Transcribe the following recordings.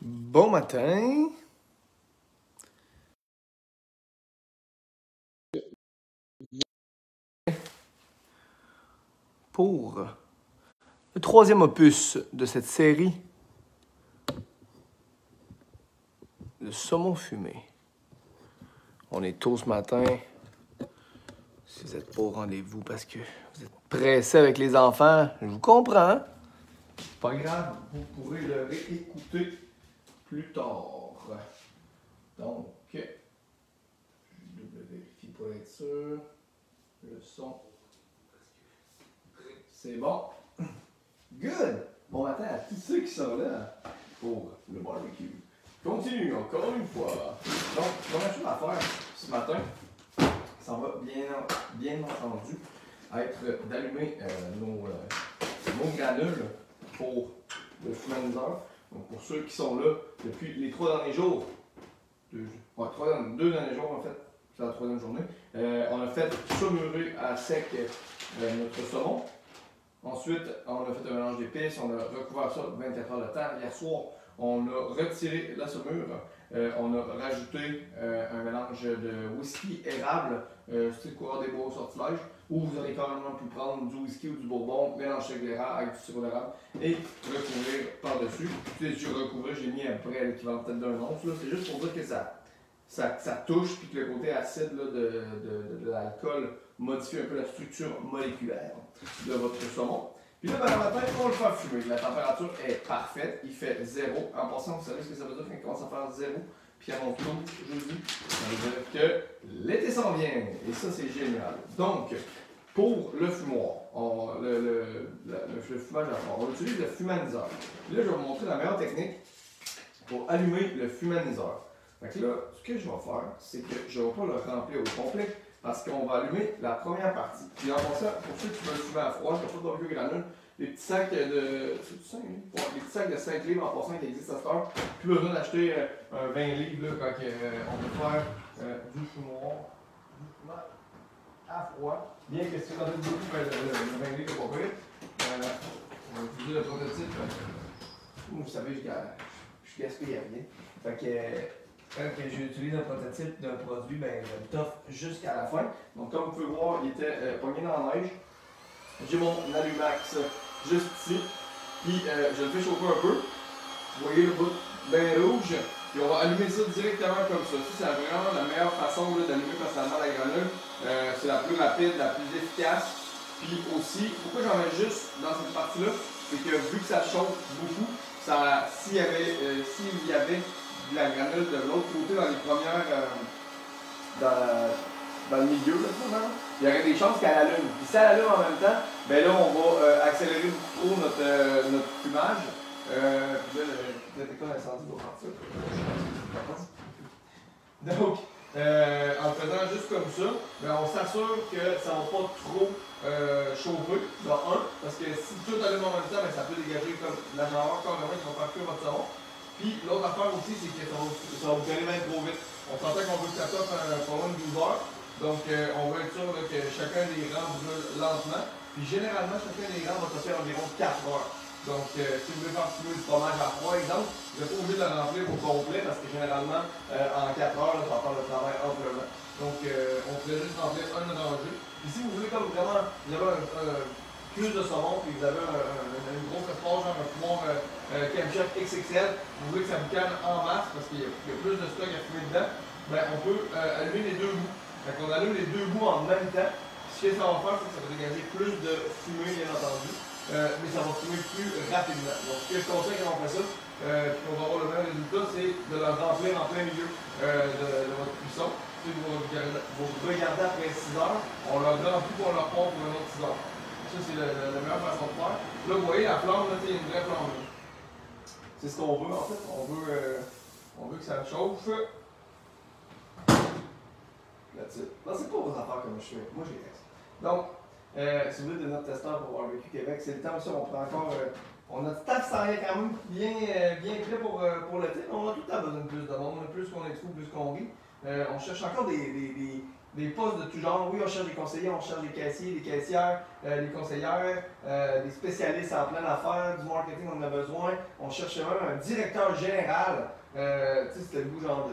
Bon matin. Pour le troisième opus de cette série, le saumon fumé. On est tôt ce matin. Si vous n'êtes pas au rendez-vous parce que vous êtes pressés avec les enfants, je vous comprends. C'est pas grave, vous pourrez le réécouter plus tard. Donc, je double vérifie pour être sûr. Le son. C'est bon. Good! Bon matin à tous ceux qui sont là pour le barbecue. Continue encore une fois. Donc, première chose à faire ce matin, ça va bien entendu être d'allumer nos granules pour le fumaniseur. Donc, pour ceux qui sont là depuis les 3 derniers jours, deux derniers jours en fait, c'est la 3e journée, on a fait saumurer à sec notre saumon. Ensuite, on a fait un mélange d'épices, on a recouvert ça 24 heures de temps. Hier soir, on a retiré la saumure, on a rajouté un mélange de whisky érable, style coureur des bois au sortilège, où vous aurez carrément pu prendre du whisky ou du bourbon, mélanger avec du sirop d'érable et recouvrir par-dessus. Puis sur recouvrir, j'ai mis à peu près l'équivalent peut-être d'un once. C'est juste pour dire que ça touche, puis que le côté acide là, de l'alcool modifie un peu la structure moléculaire de votre saumon. Puis là, ben, le matin, on le fait fumer. La température est parfaite, il fait 0. En passant, vous savez ce que ça veut dire quand il commence à faire 0, puis à mon tour, jeudi, ça veut dire que l'été s'en vient. Et ça, c'est génial. Donc, pour le fumoir, le fumage à fond, on utilise le fumaniseur. Puis là, je vais vous montrer la meilleure technique pour allumer le fumaniseur. Donc là, ce que je vais faire, c'est que je ne vais pas le remplir au complet parce qu'on va allumer la première partie. Puis en passant, pour ceux qui veulent fumer à froid, je ne vais pas de granule, les petits sacs de. C'est du 5 livres? Ouais, les petits sacs de 5 livres en passant qui existent à cette heure. Plus besoin d'acheter un 20 livres là, quand on veut faire du fumoir. Du fumage à froid. Bien que si vous en avez beaucoup, le 20 livres n'est pas pire. On va utiliser le prototype. Vous savez, je gaspille rien. Fait que. Quand j'utilise un prototype d'un produit, ben, je le toffe jusqu'à la fin. Donc, comme vous pouvez voir, il était pogné dans la neige. J'ai mon Allumax juste ici. Puis, je le fais chauffer un peu. Vous voyez le bout bien rouge. Puis, on va allumer ça directement comme ça. Ça, c'est vraiment la meilleure façon d'allumer personnellement la granule. C'est la plus rapide, la plus efficace. Puis aussi, pourquoi j'en mets juste dans cette partie-là, c'est que vu que ça chauffe beaucoup, s'il y avait de la granule de l'autre côté dans les premières dans le milieu là, il y aurait des chances qu'elle allume. Puis si elle allume en même temps, ben là on va accélérer beaucoup trop notre fumage. Puis là, le détecteur d'incendie doit faire ça. Donc, en le faisant juste comme ça, ben on s'assure que ça ne va pas trop chauffer, de 1, parce que si tout allume en même temps, ben ça peut dégager comme la chaleur carrément qui va faire cuire votre saumon. Puis l'autre affaire aussi, c'est que ça va vous caler même trop vite. On s'entend qu'on veut que ça toffe pas loin de 12 heures. Donc on va être sûr là, que chacun des rangs brûle lentement. Puis généralement, chacun des rangs va toffer environ 4 heures. Donc si vous voulez faire fumer du fromage à froid, exemple, vous n'êtes pas obligé de le remplir au complet parce que généralement, en 4 heures, là, ça va faire le travail amplement. Donc on peut juste remplir un rangé. Puis si vous voulez comme vraiment, vous avez plus de saumon, puis vous avez une grosse espoir, genre un fumoir Camchef XXL, vous voulez que ça vous calme en masse parce qu'il y a plus de stock à fumer dedans, ben on peut allumer les deux bouts. Fait qu'on allume les deux bouts en même temps. Ce que ça va faire, c'est que ça va dégager plus de fumée, bien entendu, mais ça va fumer plus rapidement. Donc ce que je conseille quand on fait ça, puis on va avoir le même résultat, c'est de le remplir en plein milieu de votre cuisson. Si vous regardez après 6 heures, on le remplit pour le repart pour une autre 6 heures. Ça, c'est la meilleure façon de faire. Là, vous voyez, la flamme, là, c'est une vraie flamme. C'est ce qu'on veut, en fait. On veut que ça chauffe. That's it. Non, c'est pas vos affaires comme je fais. Moi, j'ai reste. Donc, si vous êtes de notre testeur pour Barbecue Québec, c'est le temps aussi, on prend encore. On a du staff sans rien quand même bien prêt pour l'été. On a tout le temps besoin de plus de monde. Plus qu'on est fou, plus qu'on rit. On cherche encore des des postes de tout genre. Oui, on cherche des conseillers, on cherche des caissiers, des caissières, des conseillères, des spécialistes en plein affaires, du marketing, on en a besoin. On cherche même un directeur général. Tu sais, c'était le goût genre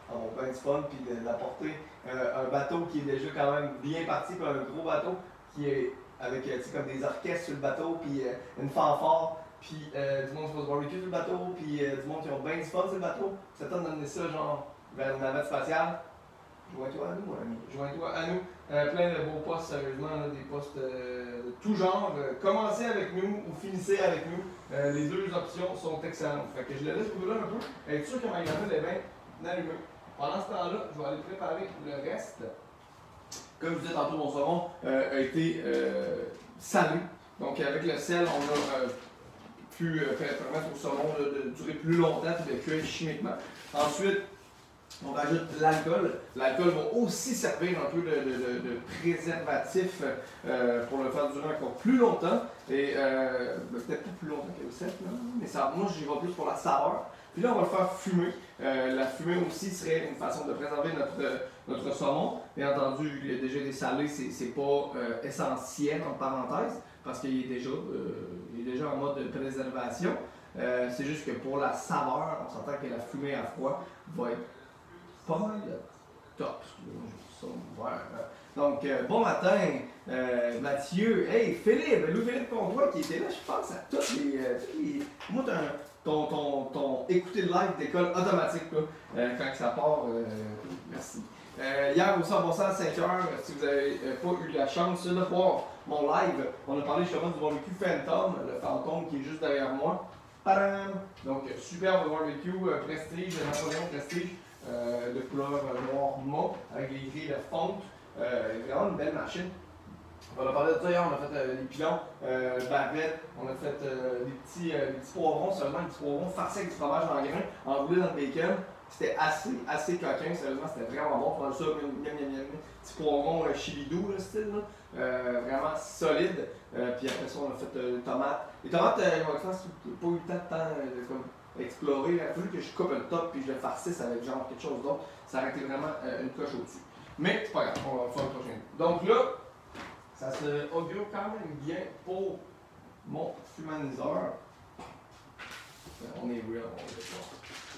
d'avoir plein de fun puis d'apporter un bateau qui est déjà quand même bien parti, puis un gros bateau qui est avec comme des orchestres sur le bateau, puis une fanfare, puis du monde qui va se barbecue sur le bateau, puis du monde qui ont bien du fun sur le bateau. Ça tente d'amener ça genre vers une navette spatiale. Joins-toi à nous, mon ami. Joins-toi à nous. Plein de beaux postes, sérieusement, là, des postes de tout genre. Commencez avec nous ou finissez avec nous. Les deux options sont excellentes. Fait que je le laisse brûler un peu. Être sûr que ma granule est bien allumée. Pendant ce temps-là, je vais aller préparer le reste. Comme je disais tantôt, mon saumon a été salé. Donc avec le sel, on a pu permettre au saumon de durer plus longtemps et de cuire chimiquement. Ensuite, on rajoute l'alcool. L'alcool va aussi servir un peu de préservatif pour le faire durer encore plus longtemps. Et peut-être pas plus longtemps que le sel, mais ça, moi j'y vais plus pour la saveur. Puis là, on va le faire fumer. La fumée aussi serait une façon de préserver notre saumon. Bien entendu, il y a déjà des salés, c'est pas essentiel en parenthèse, parce qu'il est déjà en mode de préservation. C'est juste que pour la saveur, on s'entend que la fumée à froid va être pas mal top. Donc, bon matin, Mathieu. Hey, Philippe, Louis-Philippe Comtois qui était là, je pense à tous les moi, ton écouter le live d'école automatique là, quand ça part. Merci. Hier aussi, en passant à 5h, si vous n'avez pas eu la chance de voir mon live, on a parlé justement du barbecue Phantom, le fantôme qui est juste derrière moi. Padam! Donc, superbe barbecue Prestige, Napoléon Prestige. De couleur noir mat avec les grilles de fonte. Vraiment une belle machine. On a parlé de ça hier, on a fait des pilons, barbettes, on a fait des petits poivrons, seulement des petits poivrons farcis avec du fromage en grains, enroulés dans le bacon. C'était assez coquin, sérieusement, c'était vraiment bon. On a ça, petit poivron chili-doux, le style, là. Vraiment solide. Puis après ça, on a fait des tomates. Les tomates, on a pas eu le temps de explorer. Il a fallu que je coupe le top puis je le farcisse avec genre quelque chose d'autre. Ça aurait été vraiment une coche au-dessus. Mais c'est pas grave, on va le faire le prochain. Donc là, ça se augure quand même bien pour mon fumaniseur. On est real, on va le voir.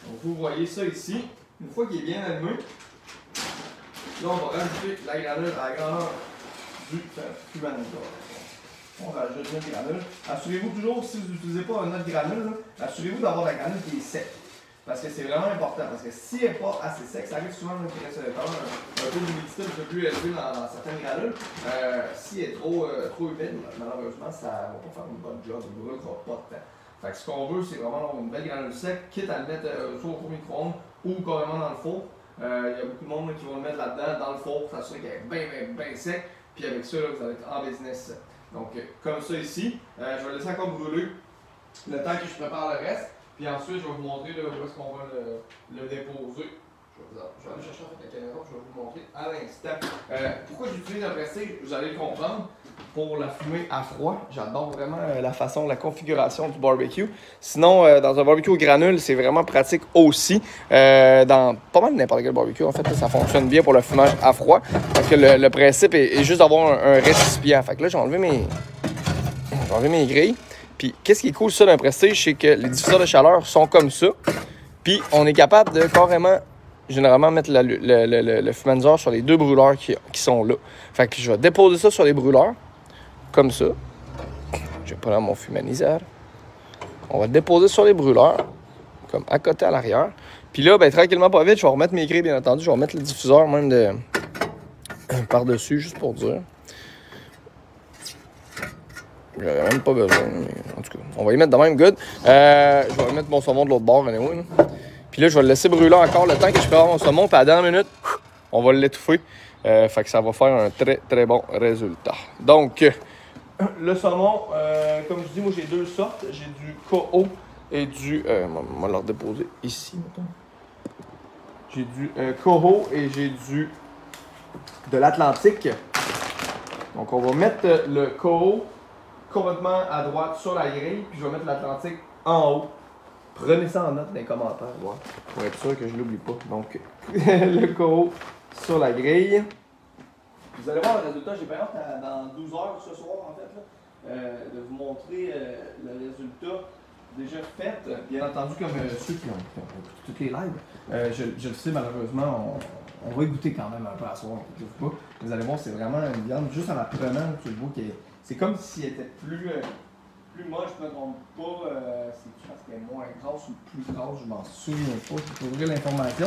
Donc vous voyez ça ici. Une fois qu'il est bien allumé, là on va rajouter la granule à la grandeur du fumaniseur. On rajoute notre granule. Assurez-vous toujours, si vous n'utilisez pas un autre granule, assurez-vous d'avoir la granule qui est sec. Parce que c'est vraiment important. Parce que si elle n'est pas assez sec, ça arrive souvent qu'il reste un peu d'humidité un peu plus élevé dans certaines granules. Si elle est trop humide, malheureusement, ça ne va pas faire une bonne job. Il ne brûlera pas de temps. Fait que ce qu'on veut, c'est vraiment avoir une belle granule sec, quitte à le mettre soit au micro-ondes ou carrément dans le four. Il y a beaucoup de monde qui vont le mettre là-dedans, dans le four, pour s'assurer qu'elle est bien sec. Puis avec ça, là, vous allez être en business. Donc, comme ça ici, je vais laisser encore brûler le temps que je prépare le reste. Puis ensuite, je vais vous montrer là, où est-ce qu'on va le déposer. Je vais aller chercher en fait la caméra, je vais vous montrer à l'instant. Pourquoi j'utilise un Prestige, vous allez le comprendre. Pour la fumée à froid, j'adore vraiment la façon, la configuration du barbecue. Sinon, dans un barbecue au granule, c'est vraiment pratique aussi. Dans pas mal n'importe quel barbecue, en fait, là, ça fonctionne bien pour le fumage à froid. Parce que le principe est juste d'avoir un récipient. Fait que là, j'ai enlevé mes grilles. Puis, qu'est-ce qui est cool, ça, d'un Prestige, c'est que les diffuseurs de chaleur sont comme ça. Puis, on est capable de carrément, généralement, mettre le fumaniseur sur les deux brûleurs qui sont là. Fait que je vais déposer ça sur les brûleurs, comme ça. Je vais prendre mon fumaniseur. On va le déposer sur les brûleurs, comme à côté à l'arrière. Puis là, ben, tranquillement, pas vite, je vais remettre mes grilles, bien entendu. Je vais remettre le diffuseur même par-dessus, juste pour dire. J'avais même pas besoin, mais en tout cas, on va y mettre de même, good. Je vais remettre mon saumon de l'autre bord, anyway. Puis là, je vais le laisser brûler encore le temps que je prépare mon saumon. Puis à la dernière minute, on va l'étouffer. Fait que ça va faire un très, très bon résultat. Donc, le saumon, comme je dis, moi, j'ai deux sortes. J'ai du Coho et du... on va le redéposer ici, maintenant. J'ai du Coho et j'ai de l'Atlantique. Donc, on va mettre le Coho complètement à droite sur la grille, puis je vais mettre l'Atlantique en haut. Prenez ça en note dans les commentaires, pour être sûr que je ne l'oublie pas. Donc, le Coho sur la grille. Vous allez voir le résultat, j'ai bien hâte dans 12 heures ce soir, en fait, là, de vous montrer le résultat déjà fait. Bien entendu, comme ceux qui ont écouté toutes les lives, je le sais, malheureusement, on va y goûter quand même un peu à soir, pas. Vous allez voir, c'est vraiment une viande, juste en la prenant, tu le vois, c'est comme si elle était plus moche, je me trompe pas, je pense qu'elle est moins grasse ou plus grasse, je m'en souviens pas, je peux ouvrir l'information.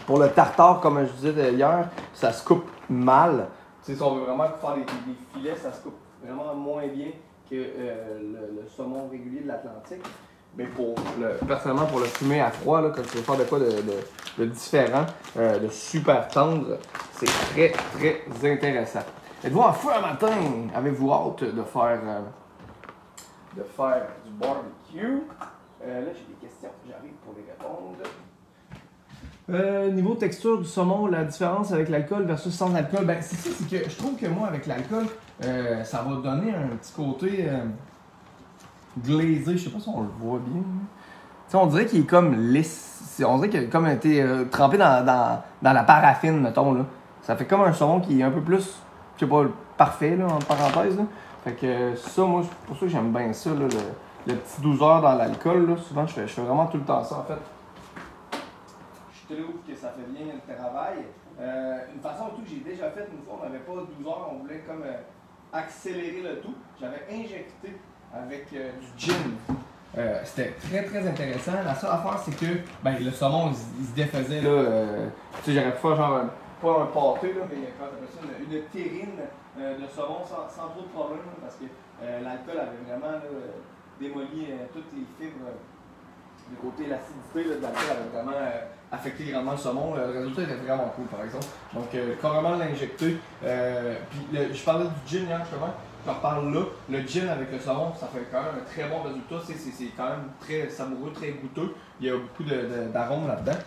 Pour le tartare, comme je disais hier, ça se coupe mal. Tu sais, si on veut vraiment faire des filets, ça se coupe vraiment moins bien que le saumon régulier de l'Atlantique. Mais personnellement, pour le fumer à froid, là, quand tu veux faire de quoi de différent, de super tendre, c'est très, très intéressant. Êtes-vous en feu un matin? Avez-vous hâte de faire du barbecue? Là, j'ai des questions, j'arrive pour les répondre. Niveau texture du saumon, la différence avec l'alcool versus sans alcool, ben c'est ça, c'est que je trouve que moi avec l'alcool, ça va donner un petit côté glazé, je sais pas si on le voit bien. Tu sais, on dirait qu'il est comme lisse, on dirait qu'il a comme été trempé dans la paraffine, mettons, là. Ça fait comme un saumon qui est un peu plus, je sais pas, parfait, là, en parenthèse, là. Fait que ça, moi, c'est pour ça que j'aime bien ça, là, le petit 12 heures dans l'alcool, là. Souvent, je fais vraiment tout le temps ça, en fait. Je trouve que ça fait bien le travail. Une façon que j'ai déjà faite une fois, on n'avait pas 12 heures, on voulait comme accélérer le tout. J'avais injecté avec du gin. C'était très très intéressant. La seule affaire, c'est que le saumon il se défaisait. Là, tu sais, j'aurais pu faire genre pas un pâté, là, mais quand on appelle ça une terrine de saumon sans trop de problème, parce que l'alcool avait vraiment démoli toutes les fibres. Du côté l'acidité de l'alcool avait vraiment affecté grandement le saumon. Le résultat était vraiment cool, par exemple. Donc, carrément l'injecter. Puis, je parlais du gin hier, justement. Je reparle là. Le gin avec le saumon, ça fait quand même un très bon résultat. C'est quand même très savoureux, très goûteux. Il y a beaucoup d'arômes là-dedans.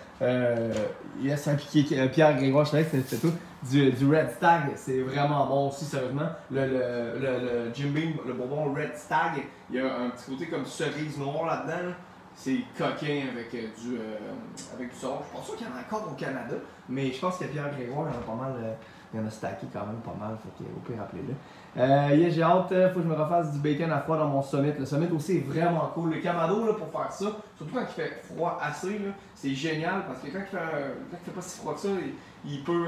Il y a Pierre Grégoire, je sais c'est tout. Du Red Stag, c'est vraiment bon aussi, sérieusement. Le Jim Beam, le bourbon Red Stag, il y a un petit côté comme cerise noire là-dedans. Là. C'est coquin avec du saumon. Je pense pas qu'il y en a encore au Canada, mais je pense que Pierre Grégoire, il y en a pas mal. Il y en a stacké quand même pas mal, fait que au pire, rappelez-le. J'ai hâte, faut que je me refasse du bacon à froid dans mon Summit. Le Summit aussi est vraiment cool. Le Kamado, là, pour faire ça, surtout quand il fait froid assez, c'est génial parce que quand il fait pas si froid que ça, il peut,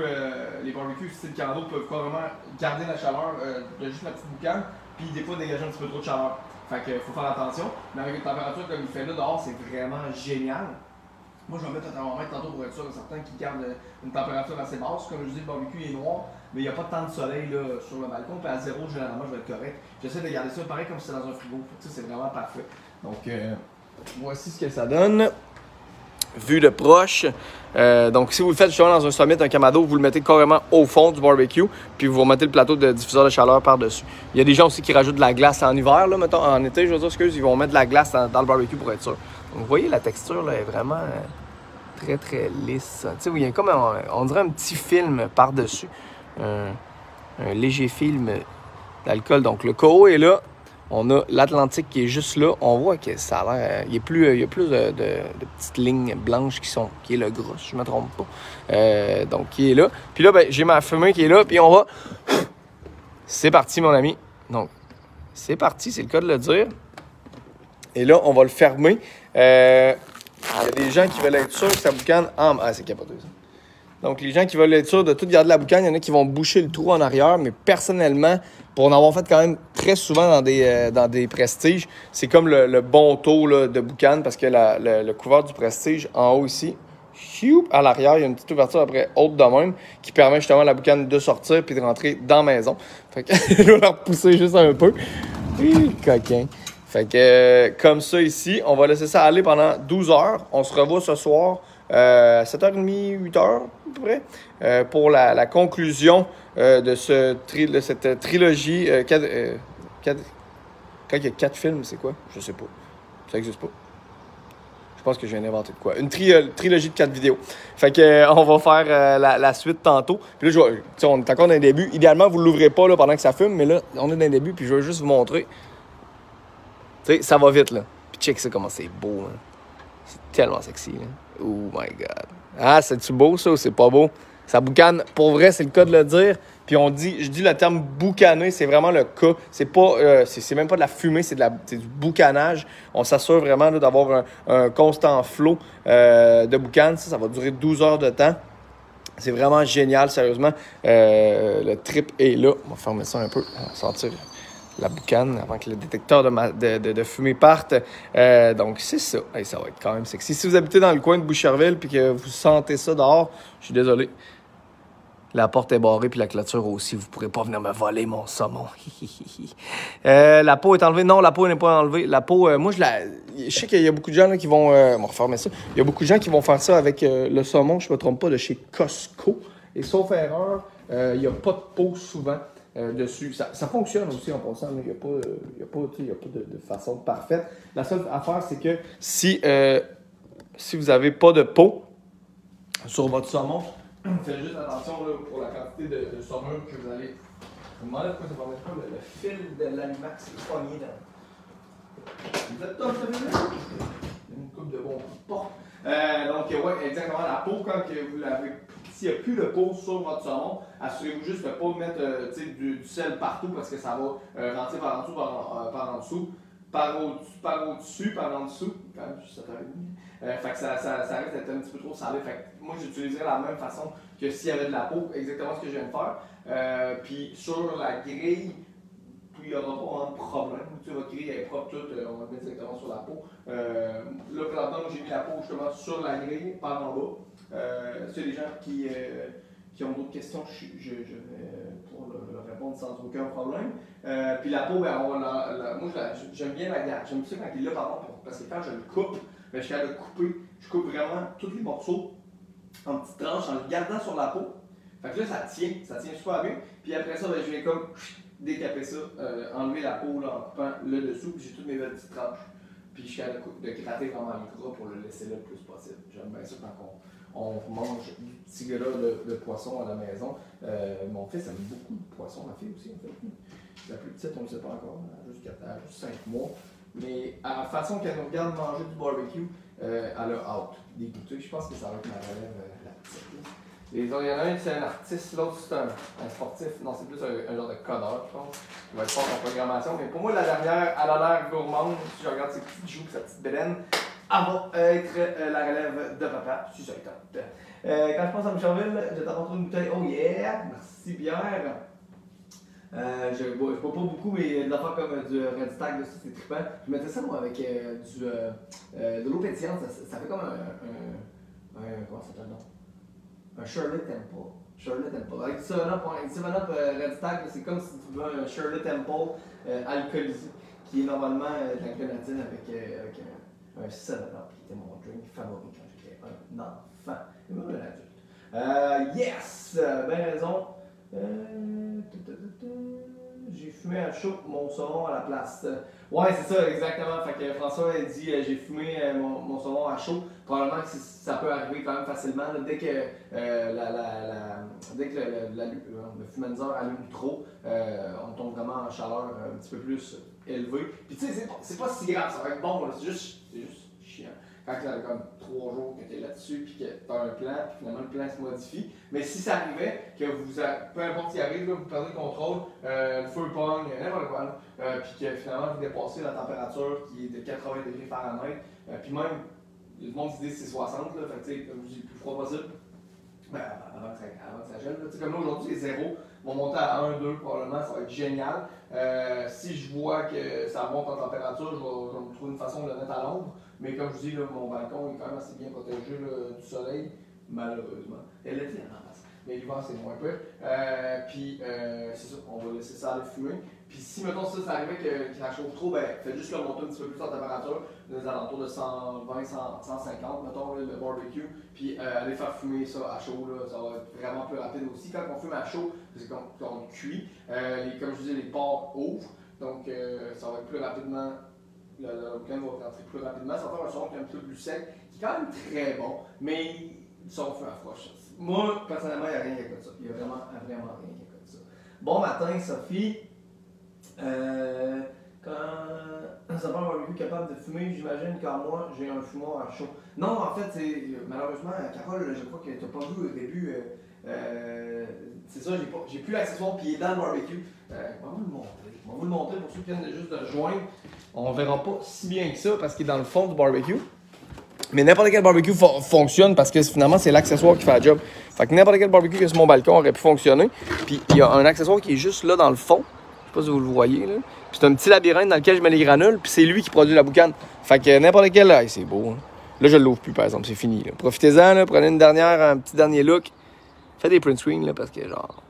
les barbecues style Kamado peuvent carrément garder la chaleur de juste la petite boucane, puis des fois dégager un petit peu trop de chaleur. Fait que faut faire attention, mais avec une température comme il fait là dehors, c'est vraiment génial. Moi, je vais mettre un thermomètre tantôt pour être sûr de certains qui gardent une température assez basse. Comme je dis, le barbecue est noir, mais il n'y a pas tant de soleil là, sur le balcon. Puis à zéro, généralement, je vais être correct. J'essaie de garder ça pareil comme si c'était dans un frigo. Ça, c'est vraiment parfait. Donc, voici ce que ça donne. Vue de proche. Donc, si vous le faites justement dans un Summit, un Kamado, vous le mettez carrément au fond du barbecue, puis vous remettez le plateau de diffuseur de chaleur par-dessus. Il y a des gens aussi qui rajoutent de la glace en hiver, là, mettons, en été, je veux dire, ils vont mettre de la glace dans le barbecue pour être sûr. Donc, vous voyez, la texture là, est vraiment très, très lisse. Tu sais, il y a comme, on dirait un petit film par-dessus. Un léger film d'alcool. Donc, le KO est là. On a l'Atlantique qui est juste là. On voit que ça a l'air... Il y a plus de petites lignes blanches qui est le gras, si je ne me trompe pas. Donc, qui est là. Puis là, j'ai ma fumée qui est là. Puis on va... C'est parti, mon ami. Donc, c'est parti, c'est le cas de le dire. Et là, on va le fermer. Il y a des gens qui veulent être sûrs que ça boucane en... Ah, c'est capoté, ça. Donc, les gens qui veulent être sûrs de tout garder la boucane, il y en a qui vont boucher le trou en arrière. Mais personnellement, pour en avoir fait quand même très souvent dans des prestiges, c'est comme le bon taux là, de boucane parce que le couvert du prestige, en haut ici, à l'arrière, il y a une petite ouverture après haute de même qui permet justement à la boucane de sortir puis de rentrer dans la maison. Fait que je vais la repousser juste un peu. Coquin. Fait que comme ça ici, on va laisser ça aller pendant 12 heures. On se revoit ce soir. 7h30, 8h à peu près, pour la conclusion de cette trilogie. Quand il y a 4 films, c'est quoi? Je sais pas. Ça n'existe pas. Je pense que je viens d'inventer de quoi. Une trilogie de 4 vidéos. Fait que on va faire la suite tantôt. Puis là, on est encore dans le début. Idéalement, vous ne l'ouvrez pas là, pendant que ça fume, mais là, on est dans le début, puis je vais juste vous montrer. Tu sais, ça va vite, là. Puis check ça, comment c'est beau, hein. C'est tellement sexy, là. Oh my God. Ah, c'est-tu beau, ça, ou c'est pas beau? Ça boucane. Pour vrai, c'est le cas de le dire. Puis je dis le terme boucaner, c'est vraiment le cas. C'est pas, c'est même pas de la fumée, c'est du boucanage. On s'assure vraiment là, d'avoir un constant flot de boucan. Ça va durer 12 heures de temps. C'est vraiment génial, sérieusement. Le trip est là. On va fermer ça un peu, on va sentir la boucane avant que le détecteur de fumée parte. Donc, c'est ça. Hey, ça va être quand même sexy. Si vous habitez dans le coin de Boucherville et que vous sentez ça dehors, je suis désolé. La porte est barrée puis la clôture aussi. Vous pourrez pas venir me voler mon saumon. La peau est enlevée. Non, la peau n'est pas enlevée. La peau, moi, je sais qu'il y a beaucoup de gens là, qui vont... on va refermer ça. Il y a beaucoup de gens qui vont faire ça avec le saumon, je me trompe pas, de chez Costco. Et sauf erreur, il n'y a pas de peau souvent dessus. Ça fonctionne aussi en passant. Il n'y a pas de façon parfaite. La seule affaire, c'est que si vous n'avez pas de peau sur votre saumon, faites juste attention là, pour la quantité de saumure que vous allez. Vous demandez pourquoi ça ne permet pas le fil de l'animax est pogné dans. Vous êtes top, ça fait là? Une coupe de bon porc. Donc, ouais, exactement. La peau, quand vous l'avez. S'il n'y a plus de peau sur votre saumon, assurez-vous juste de ne pas mettre du sel partout parce que ça va rentrer par en dessous, par en dessous, par au-dessus, par en dessous. Quand même, juste 7h30. Fait que ça risque d'être un petit peu trop salé. Fait que moi, j'utiliserais la même façon que s'il y avait de la peau, exactement ce que je viens de faire. Puis sur la grille, il n'y aura pas vraiment de problème. Tu sais, votre grille est propre, toute, on va le mettre directement sur la peau. Là, présentement, j'ai mis la peau justement sur la grille, par en bas. C'est les gens qui ont d'autres questions, je vais pouvoir leur répondre sans aucun problème. Puis la peau, ben, moi j'aime bien la garde. J'aime ça quand il est là, par contre, parce que quand je le coupe, ben, je suis capable de couper. Je coupe vraiment tous les morceaux en petites tranches en le gardant sur la peau. Fait que là, ça tient super bien. Puis après ça, ben, je viens comme décaper ça, enlever la peau là, en coupant le dessous, puis j'ai toutes mes petites tranches. Puis je suis capable de gratter vraiment le gras pour le laisser là le plus possible. J'aime bien ça quand on mange du petit gras de poisson à la maison. Mon fils aime beaucoup de poisson, ma fille aussi en fait. La plus petite, on ne le sait pas encore, jusqu'à juste 5 mois. Mais à la façon qu'elle nous regarde manger du barbecue, elle a hâte d'écouter. Je pense que ça va être ma relève, la petite. Il y en a un, c'est un artiste, l'autre, c'est un sportif. Non, c'est plus un genre de codeur, je pense. Il va être fort en programmation. Mais pour moi, la dernière, elle a l'air gourmande. Si je regarde ses petites joues, sa petite bédaine, elle va être la relève de papa, si ça tente. Quand je pense à Boucherville, je t'apporte une bouteille. Oh yeah! Merci, bière. Je bois pas beaucoup, mais des affaires comme du Red Stag, ça c'est trippant. Je mettais ça moi avec de l'eau pétillante, ça fait comme comment ça s'appelle, non? Un Shirley Temple. Shirley Temple. Avec du 7-Up Red Stag, c'est comme si tu veux un Shirley Temple alcoolisé, qui est normalement de la grenadine avec un 7-Up, qui était mon drink favori quand j'étais un enfant. Et même un adulte. Yes! Ben raison. J'ai fumé à chaud mon saumon à la place. Ouais, c'est ça, exactement. Fait que François a dit j'ai fumé mon saumon à chaud. Probablement que ça peut arriver quand même facilement. Là, dès que, le fumaliseur allume trop, on tombe vraiment en chaleur un petit peu plus élevée. Puis tu sais, c'est pas si grave, ça va être bon, c'est juste chiant. Quand ça fait comme 3 jours que tu es là-dessus, puis que tu as un plan, puis finalement le plan se modifie. Mais si ça arrivait, que peu importe ce qui arrive, là, vous perdez le contrôle, le feu pogne, n'importe quoi, puis que finalement vous dépassez la température qui est de 80 degrés Fahrenheit, puis même, le monde se dit que c'est 60, là, fait que tu sais, comme je dis, le plus froid possible, ben, avant que ça gèle. Comme là aujourd'hui, les zéros vont monter à 1, 2 probablement, ça va être génial. Si je vois que ça monte en température, je vais me trouver une façon de le mettre à l'ombre. Mais comme je dis, là, mon balcon est quand même assez bien protégé là, du soleil, malheureusement. Et l'été, en masse. Mais l'hiver, c'est moins peu. Puis, c'est ça, on va laisser ça aller fumer. Puis, si, mettons, ça arrivait que ça chauffe trop, ben, faites juste le monter un petit peu plus en température, des alentours de 120, 150, mettons, le barbecue. Puis, allez faire fumer ça à chaud, là, ça va être vraiment plus rapide aussi. Quand on fume à chaud, c'est quand on cuit, comme je disais, les pores ouvrent. Donc, ça va être plus rapidement. Le week-end va rentrer plus rapidement. Ça va faire un son qui est un petit peu plus sec, qui est quand même très bon, mais le son fait à froid. Moi, personnellement, il n'y a rien qui est comme ça. Il n'y a vraiment rien qui est comme ça. Bon matin, Sophie. Quand ça parle d'un capable de fumer, j'imagine qu'en moi, j'ai un fumoir à chaud. Non, en fait, malheureusement, Carole, je crois que tu n'as pas vu au début C'est ça, j'ai plus l'accessoire qui est dans le barbecue. On va vous le montrer. On va vous le montrer pour ceux qui viennent juste de le joindre. On verra pas si bien que ça parce qu'il est dans le fond du barbecue. Mais n'importe quel barbecue fonctionne parce que finalement, c'est l'accessoire qui fait la job. Fait que n'importe quel barbecue qui est sur mon balcon aurait pu fonctionner. Puis il y a un accessoire qui est juste là dans le fond. Je sais pas si vous le voyez, là. Puis c'est un petit labyrinthe dans lequel je mets les granules. Puis c'est lui qui produit la boucane. Fait que n'importe quel... Hey, c'est beau, hein. Là, je l'ouvre plus, par exemple. C'est fini, là. Profitez-en, là. Prenez un petit dernier look. Faites des print screens, là, parce que, genre...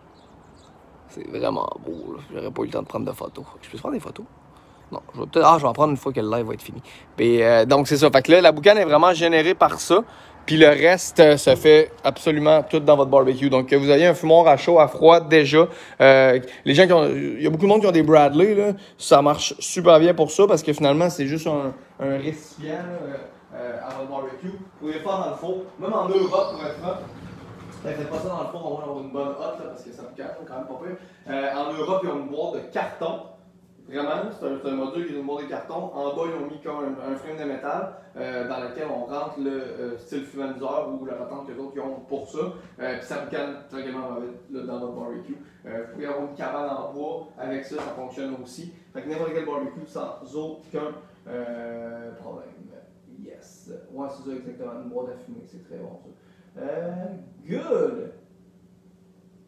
C'est vraiment beau, là. J'aurais pas eu le temps de prendre de photos. Je peux prendre des photos? Non, je vais en prendre une fois que le live va être fini. Mais, donc, c'est ça. Fait que là, la boucane est vraiment générée par ça. Puis le reste se fait absolument tout dans votre barbecue. Donc, vous ayez un fumoir à chaud, à froid, déjà. Les gens il y a beaucoup de monde qui ont des Bradley, là. Ça marche super bien pour ça parce que finalement, c'est juste un récipient à votre barbecue. Vous pouvez le faire dans le four. Même en Europe, pour être franc. Faites pas ça dans le four, on va avoir une bonne hotte, là, parce que ça me calme quand même pas pire. En Europe, ils ont une boîte de carton. Vraiment, c'est un module qui est une boîte de carton. En bas, ils ont mis comme un frame de métal dans lequel on rentre le style fumaliseur ou la patente que les autres ont pour ça. Puis ça boucane tranquillement dans votre barbecue. Vous pouvez avoir une cabane en bois. Avec ça, ça fonctionne aussi. Fait que n'importe quel barbecue sans aucun problème. Yes. Ouais, c'est ça exactement. Une boîte à fumer, c'est très bon ça. Good!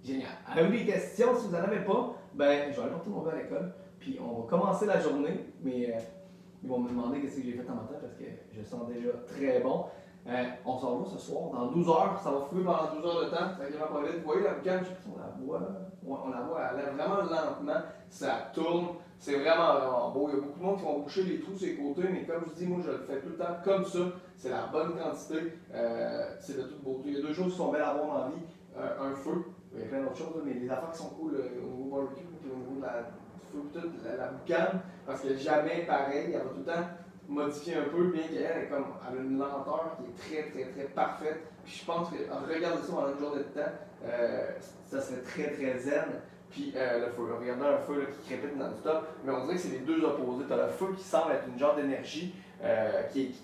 Génial. Avez-vous des questions? Si vous n'en avez pas, ben, je vais aller porter mon gars à l'école. Puis on va commencer la journée, mais ils vont me demander qu'est-ce que j'ai fait en matin parce que je sens déjà très bon. On s'en va ce soir, dans 12 heures, ça va fumer pendant 12 heures de temps, ça va pas vite. Vous voyez la boucane, je sais pas si on la voit. Ouais, on la voit, elle est vraiment lentement, ça tourne, c'est vraiment beau. Il y a beaucoup de monde qui vont boucher les trous sur les côtés, mais comme je dis, moi je le fais tout le temps comme ça. C'est la bonne quantité, c'est de toute beauté. Il y a deux choses qui sont belles à avoir dans la vie, un feu, il y a plein d'autres choses, mais les affaires qui sont cool au niveau barbecue, au niveau de la boucane, parce que jamais pareil, elle va tout le temps modifier un peu, bien qu'elle elle a une lenteur qui est très très très parfaite. Puis je pense que regarder ça pendant une journée de temps, ça serait très très zen. Puis le feu, regardez un feu là, qui crépite dans le top, mais on dirait que c'est les deux opposés. Tu as le feu qui semble être une genre d'énergie qui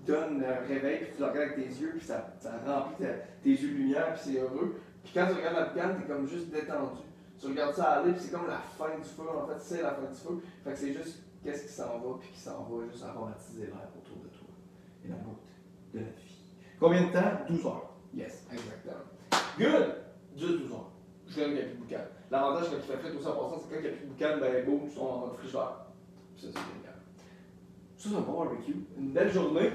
donne un réveil, puis tu le regardes avec tes yeux, puis ça remplit tes yeux de lumière, puis c'est heureux. Puis quand tu regardes la boucane, tu es comme juste détendu. Tu regardes ça aller, puis c'est comme la fin du feu, en fait, c'est la fin du feu. Fait que c'est juste qu'est-ce qui s'en va, puis qui s'en va juste aromatiser l'air autour de toi. Et la beauté de la vie. Combien de temps? 12 heures. Yes, exactement. Good! Juste 12 heures. Je qu'il n'y a plus de boucane. L'avantage quand tu fais frais tout ça en passant, c'est que quand il n'y a plus de boucane, ben boum, ils sont en mode frigidaire. Ça, c'est génial. Ça, c'est un bon barbecue. Une belle journée.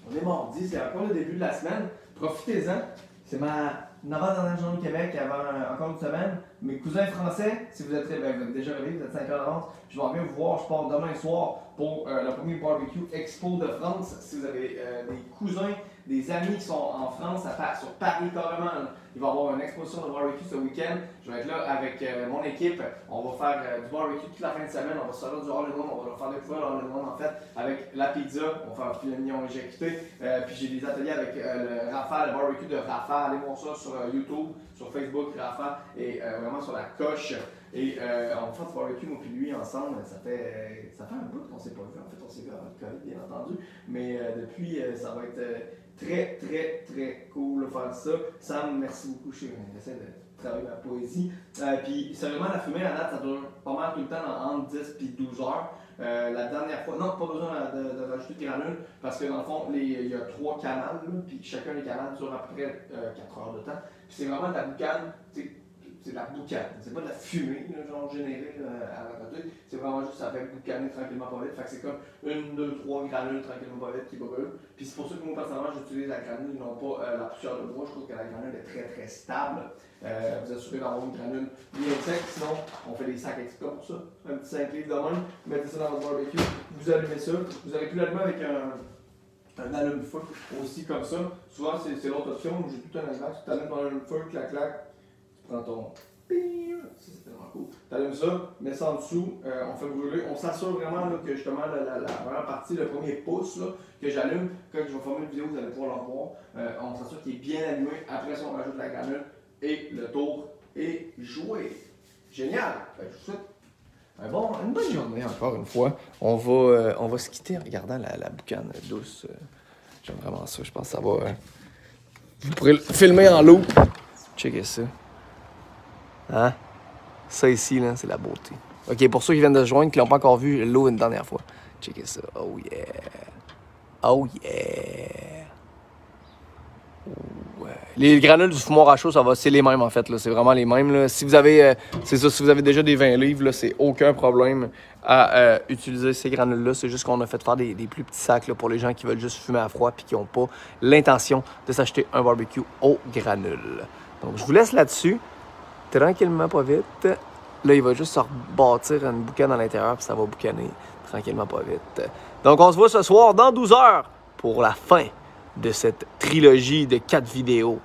On est mardi, c'est encore le début de la semaine. Profitez-en. C'est ma avant-dernière journée au Québec avant encore une semaine. Mes cousins français, si vous êtes déjà réveillés, vous êtes 5 heures d'avance, je vais bien vous voir. Je pars demain soir pour le premier barbecue Expo de France. Si vous avez des cousins, des amis qui sont en France, sur Paris carrément, il va y avoir une exposition de barbecue ce week-end. Je vais être là avec mon équipe. On va faire du barbecue toute la fin de semaine. On va se faire du all-in-one. On va leur faire découvrir all-in-one en fait avec la pizza. On va faire un filet mignon éjecté. Puis j'ai des ateliers avec le Rafa, le barbecue de Rafa. Allez voir ça sur YouTube, sur Facebook, Rafa, et vraiment sur la coche. Et on va faire du barbecue, moi puis lui, ensemble. Ça fait un bout qu'on s'est pas vu. En fait, on s'est vu avant le COVID, bien entendu. Mais depuis, ça va être très, très, très cool de faire ça. Sam, merci beaucoup. J'essaie de travailler ma poésie. Puis, sérieusement, la fumée, la date, ça dure pas mal tout le temps, entre 10 et 12 heures. La dernière fois, non, pas besoin de rajouter de granules, parce que dans le fond, il y a 3 canals, puis chacun des canals dure à peu près 4 heures de temps. Puis c'est vraiment de la boucane, c'est de la boucane, c'est pas de la fumée, là, genre générée à la côté, c'est vraiment juste ça fait boucaner tranquillement pas vite. Fait que c'est comme 1, 2, 3 granules tranquillement pas vite qui brûlent. Puis c'est pour ça que moi personnellement j'utilise la granule et non pas la poussière de bois. Je trouve que la granule est très très stable. Vous assurez d'avoir une granule bien sec, sinon on fait des sacs extra pour ça. Un petit 5 livres de même, vous mettez ça dans votre barbecue, vous allumez ça, vous aurez pu l'allumer avec un allume-feu aussi comme ça. Souvent c'est l'autre option, j'ai tout un allume, tu allumes dans l'allume-feu, clac clac. Prends ton ping, c'est tellement cool. Tu allumes ça, mets ça en dessous, on fait brûler. On s'assure vraiment là, que justement la première partie, le premier pouce là, que j'allume, quand je vais former une vidéo, vous allez pouvoir le revoir. On s'assure qu'il est bien allumé. Après ça, on rajoute la granule et le tour est joué. Génial! Je vous souhaite une bonne journée encore une fois. On va se quitter en regardant la boucane douce. J'aime vraiment ça. Je pense que ça va. Vous pourrez le filmer en loop. Checkez ça. Hein? Ça ici, là, c'est la beauté. OK, pour ceux qui viennent de se joindre, qui l'ont pas encore vu, l'eau une dernière fois. Checkez ça. Oh yeah. Oh yeah. Ouais. Les granules du fumoir à chaud, c'est les mêmes en fait. C'est vraiment les mêmes. Là. Si vous avez, c'est ça, si vous avez déjà des 20 livres, c'est aucun problème à utiliser ces granules-là. C'est juste qu'on a fait faire des plus petits sacs là, pour les gens qui veulent juste fumer à froid et qui n'ont pas l'intention de s'acheter un barbecue aux granules. Donc, je vous laisse là-dessus. Tranquillement, pas vite. Là, il va juste se rebâtir une boucane à l'intérieur puis ça va boucaner tranquillement, pas vite. Donc, on se voit ce soir dans 12 heures pour la fin de cette trilogie de 4 vidéos.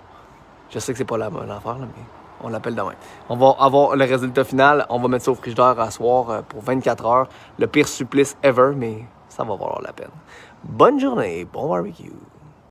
Je sais que c'est pas la bonne affaire, là, mais on l'appelle demain. On va avoir le résultat final. On va mettre ça au frigidaire à soir pour 24 heures. Le pire supplice ever, mais ça va valoir la peine. Bonne journée, bon barbecue.